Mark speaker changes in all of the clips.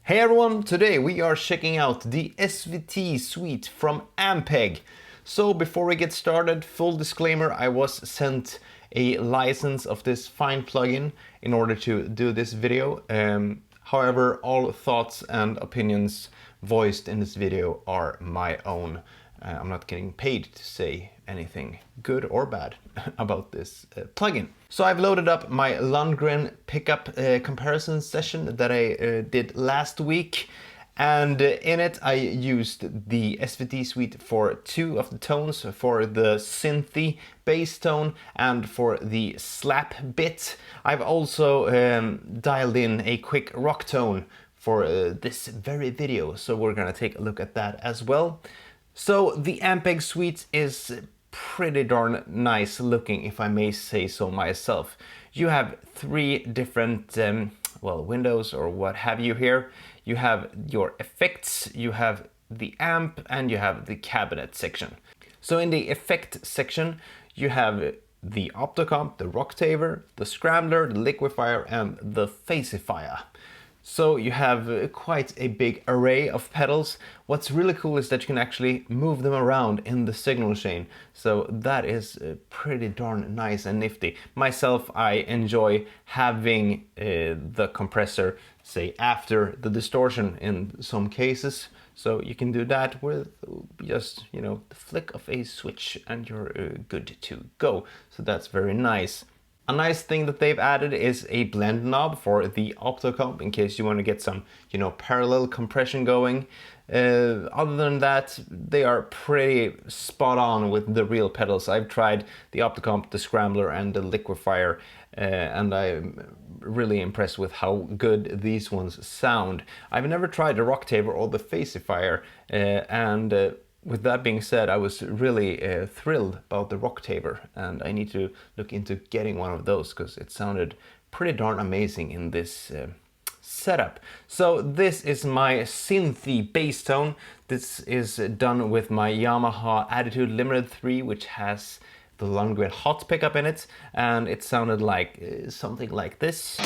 Speaker 1: Hey everyone, today we are checking out the SVT Suite from Ampeg. So before we get started, full disclaimer, I was sent a license of this fine plugin in order to do this video. However, all thoughts and opinions voiced in this video are my own. I'm not getting paid to say anything good or bad about this plugin. So I've loaded up my Lundgren pickup comparison session that I did last week, and in it I used the SVT Suite for two of the tones, for the Synthy bass tone and for the slap bit. I've also dialed in a quick rock tone for this very video, so we're gonna take a look at that as well. So the Ampeg Suite is pretty darn nice looking, if I may say so myself. You have three different windows or what have you here. You have your effects, you have the amp, and you have the cabinet section. So in the effect section, you have the Optocomp, the Rocktaver, the Scrambler, the Liquefier, and the Phasifier. So you have quite a big array of pedals. What's really cool is that you can actually move them around in the signal chain. So that is pretty darn nice and nifty. Myself, I enjoy having the compressor, say, after the distortion in some cases. So you can do that with just, the flick of a switch and you're good to go. So that's very nice. A nice thing that they've added is a blend knob for the Optocomp in case you want to get some, parallel compression going. Other than that, they are pretty spot on with the real pedals. I've tried the Optocomp, the Scrambler, and the Liquefier, and I'm really impressed with how good these ones sound. I've never tried the Rocktaver or the Phasifier, with that being said, I was really thrilled about the Rocktaver, and I need to look into getting one of those because it sounded pretty darn amazing in this setup. So this is my Synthy bass tone. This is done with my Yamaha Attitude Limited 3, which has the Lundgren hot pickup in it, and it sounded like something like this.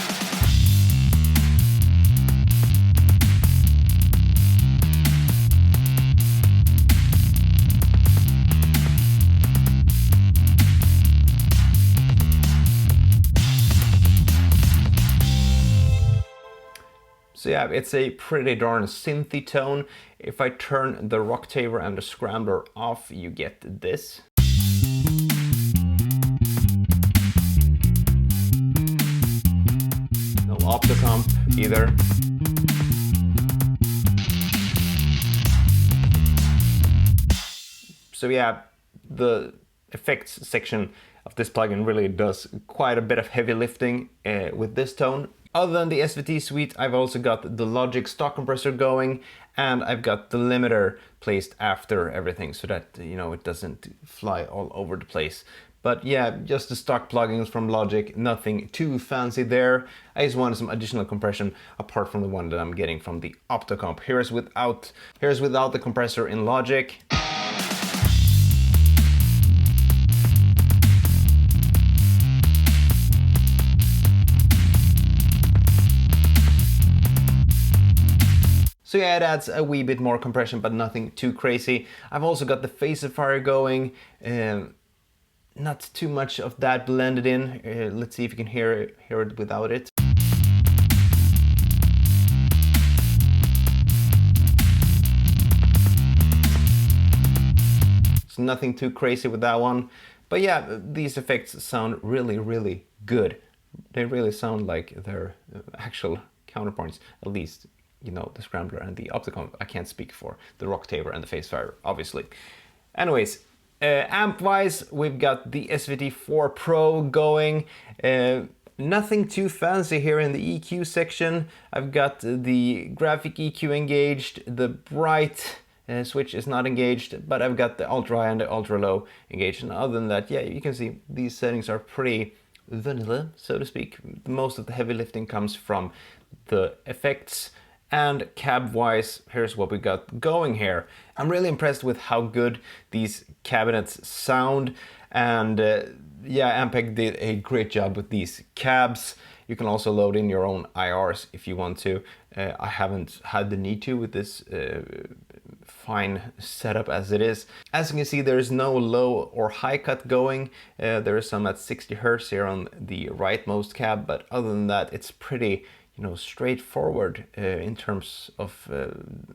Speaker 1: So yeah, it's a pretty darn synthy tone. If I turn the Rocktaver and the Scrambler off, you get this. No Optocomp either. So yeah, the effects section of this plugin really does quite a bit of heavy lifting with this tone. Other than the SVT Suite, I've also got the Logic stock compressor going, and I've got the limiter placed after everything so that, it doesn't fly all over the place. But yeah, just the stock plugins from Logic, nothing too fancy there. I just wanted some additional compression apart from the one that I'm getting from the Optocomp. Here's without the compressor in Logic. So yeah, it adds a wee bit more compression, but nothing too crazy. I've also got the Phasifier going, not too much of that blended in. Let's see if you can hear it without it. So nothing too crazy with that one. But yeah, these effects sound really, really good. They really sound like their actual counterparts, at least. The Scrambler and the Optocomp. I can't speak for the Rocktaver and the Phasifier, obviously. Anyways, amp-wise, we've got the SVT4 Pro going. Nothing too fancy here in the EQ section. I've got the graphic EQ engaged, the bright switch is not engaged, but I've got the ultra high and the ultra low engaged. And other than that, yeah, you can see these settings are pretty vanilla, so to speak. Most of the heavy lifting comes from the effects. And cab-wise, here's what we got going here. I'm really impressed with how good these cabinets sound, and yeah, Ampeg did a great job with these cabs. You can also load in your own IRs if you want to. I haven't had the need to with this fine setup as it is. As you can see, there is no low or high cut going. There is some at 60 Hz here on the rightmost cab, but other than that, it's pretty, you know, straightforward in terms of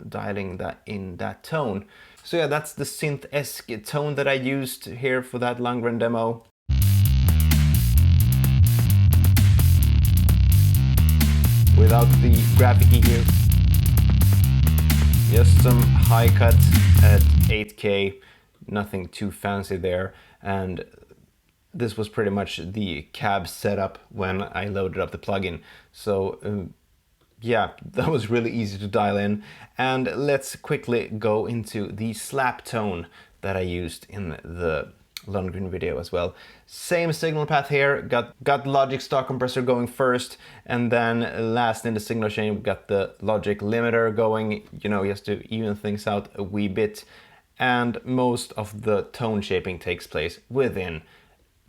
Speaker 1: dialing that in that tone. So yeah, that's the synth-esque tone that I used here for that Lundgren demo. Without the graphic EQ. Just some high cut at 8K, nothing too fancy there. And this was pretty much the cab setup when I loaded up the plugin. So yeah, that was really easy to dial in. And let's quickly go into the slap tone that I used in the Lundgren video as well. Same signal path here, got Logic stock compressor going first, and then last in the signal chain we got the Logic limiter going, you know, just to even things out a wee bit. And most of the tone shaping takes place within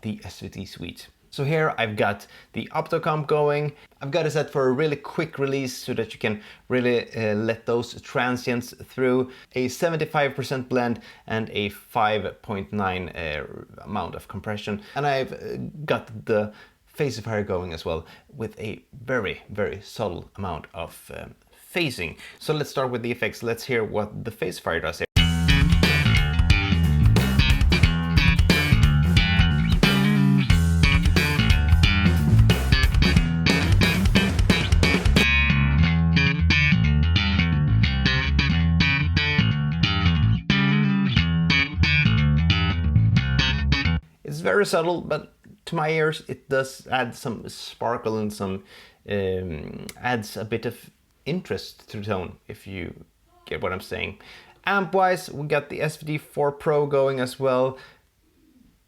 Speaker 1: the SVT Suite. So here I've got the optocomp going. I've got it set for a really quick release so that you can really let those transients through. A 75% blend and a 5.9 amount of compression. And I've got the phasifier going as well with a very, very subtle amount of phasing. So let's start with the effects. Let's hear what the phasifier does here. It's very subtle, but to my ears it does add some sparkle and some adds a bit of interest to the tone, if you get what I'm saying. Amp wise, we got the SVT4 Pro going as well.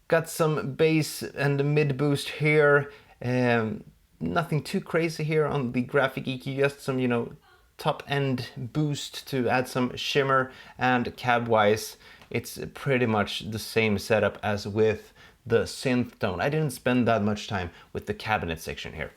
Speaker 1: Got some bass and mid boost here. Nothing too crazy here on the graphic EQ, just some, you know, top end boost to add some shimmer. And cab wise, it's pretty much the same setup as with the synth tone. I didn't spend that much time with the cabinet section here.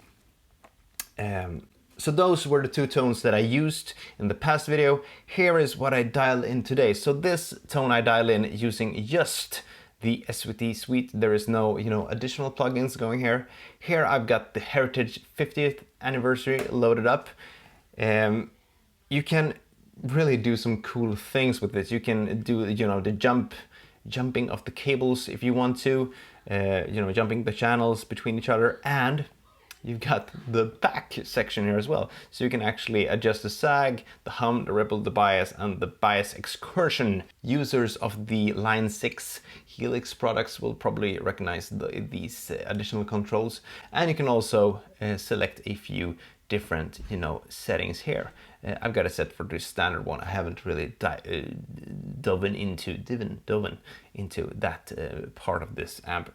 Speaker 1: So those were the two tones that I used in the past video. Here is what I dialed in today. So this tone I dial in using just the SVT Suite. There is no, you know, additional plugins going here. Here I've got the Heritage 50th anniversary loaded up. You can really do some cool things with this. You can do, you know, the jumping of the cables if you want to, you know, jumping the channels between each other, and you've got the back section here as well. So you can actually adjust the sag, the hum, the ripple, the bias, and the bias excursion. Users of the Line 6 Helix products will probably recognize these additional controls. And you can also select a few different, you know, settings here. I've got it set for the standard one. I haven't really dove into that part of this amp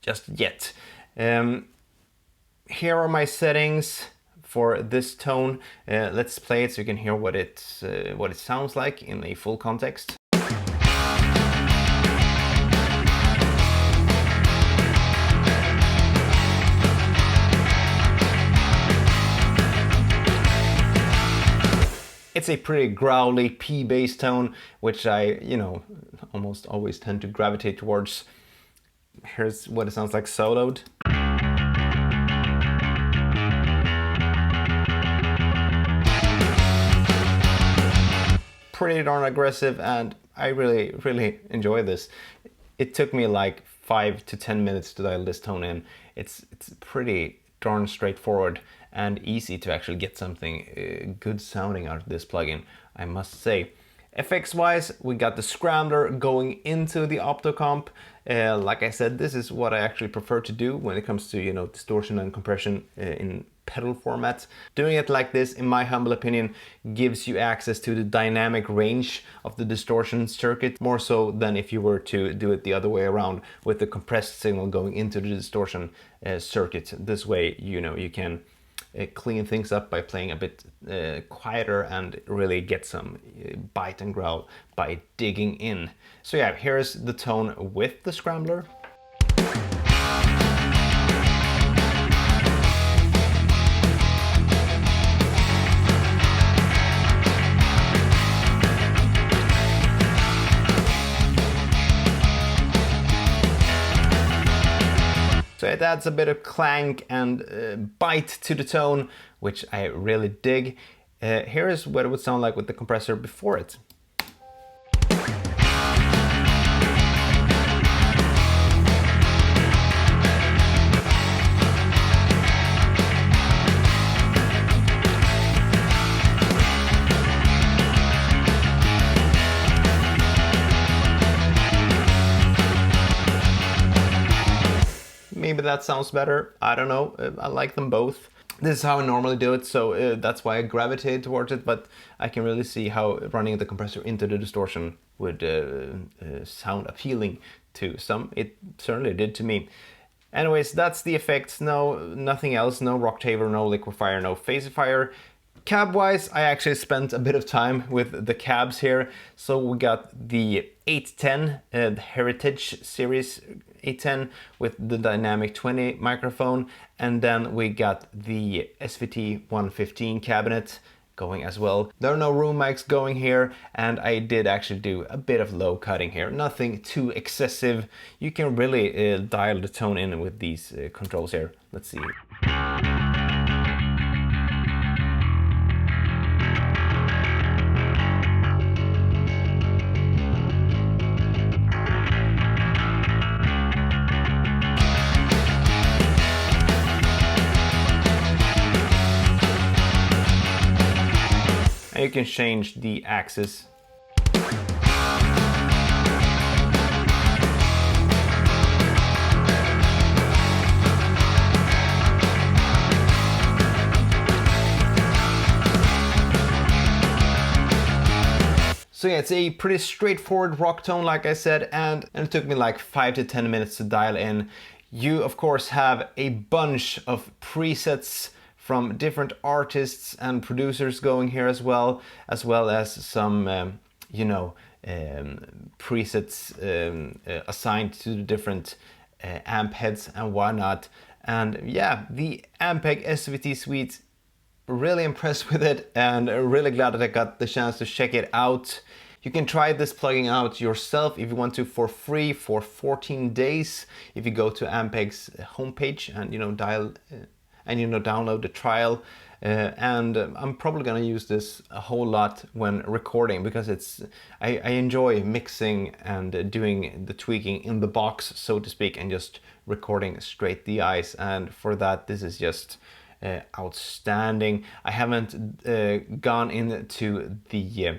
Speaker 1: just yet. Here are my settings for this tone. Let's play it so you can hear what it sounds like in a full context. It's a pretty growly P bass tone, which I, you know, almost always tend to gravitate towards. Here's what it sounds like soloed. Pretty darn aggressive, and I really, really enjoy this. It took me like 5 to 10 minutes to dial this tone in. It's pretty darn straightforward and easy to actually get something good sounding out of this plugin, I must say. FX wise, we got the scrambler going into the optocomp. Like I said, this is what I actually prefer to do when it comes to, you know, distortion and compression in pedal format. Doing it like this, in my humble opinion, gives you access to the dynamic range of the distortion circuit, more so than if you were to do it the other way around with the compressed signal going into the distortion circuit. This way, you know, you can clean things up by playing a bit quieter and really get some bite and growl by digging in. So yeah, here's the tone with the scrambler. It adds a bit of clank and bite to the tone, which I really dig. Here is what it would sound like with the compressor before it. Maybe that sounds better. I don't know. I like them both. This is how I normally do it, so that's why I gravitate towards it, but I can really see how running the compressor into the distortion would sound appealing to some. It certainly did to me. Anyways, that's the effects. No, nothing else. No Roctaver, no liquefier, no phasifier. Cab-wise, I actually spent a bit of time with the cabs here. So we got the 810, the Heritage Series 810 with the Dynamic 20 microphone, and then we got the SVT 115 cabinet going as well. There are no room mics going here, and I did actually do a bit of low cutting here. Nothing too excessive. You can really dial the tone in with these controls here. Let's see. You can change the axis. So yeah, it's a pretty straightforward rock tone, like I said, and it took me like 5 to 10 minutes to dial in. You of course have a bunch of presets from different artists and producers going here as well as some, presets assigned to the different amp heads and whatnot. And yeah, the Ampeg SVT Suite, really impressed with it and really glad that I got the chance to check it out. You can try this plugin out yourself if you want to for free for 14 days. If you go to Ampeg's homepage and download the trial, and I'm probably gonna use this a whole lot when recording because I enjoy mixing and doing the tweaking in the box, so to speak, and just recording straight the eyes, and for that this is just outstanding. I haven't gone into the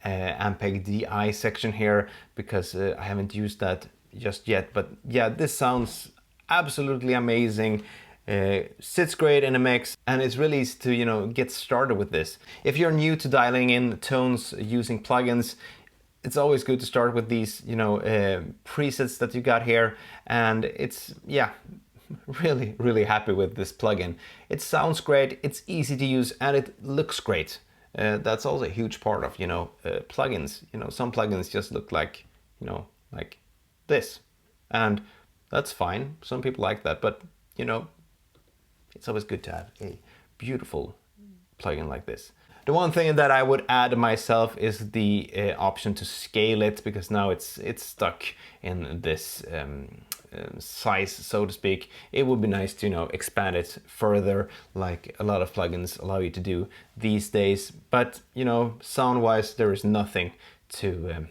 Speaker 1: Ampeg DI section here because I haven't used that just yet, but yeah, this sounds absolutely amazing. Sits great in a mix, and it's really easy to get started with this. If you're new to dialing in tones using plugins, it's always good to start with these presets that you got here, and it's really happy with this plugin. It sounds great, it's easy to use, and it looks great. That's also a huge part of plugins. Some plugins just look like like this, and that's fine. Some people like that, but it's always good to have a beautiful plugin like this. The one thing that I would add myself is the option to scale it, because now it's stuck in this size, so to speak. It would be nice to expand it further, like a lot of plugins allow you to do these days. But sound wise, there is nothing to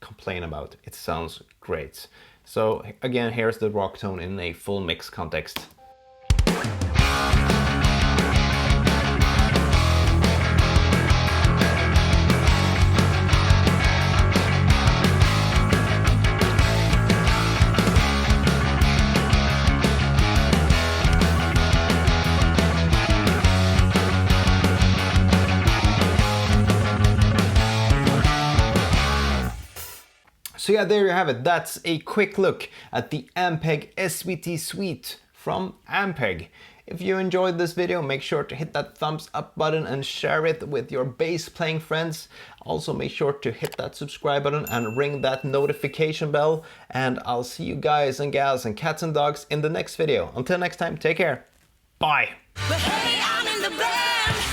Speaker 1: complain about. It sounds great. So again, here's the rock tone in a full mix context. So yeah, there you have it. That's a quick look at the Ampeg SVT Suite from Ampeg. If you enjoyed this video, make sure to hit that thumbs up button and share it with your bass playing friends. Also make sure to hit that subscribe button and ring that notification bell. And I'll see you guys and gals and cats and dogs in the next video. Until next time, take care. Bye. But hey, I'm in the band.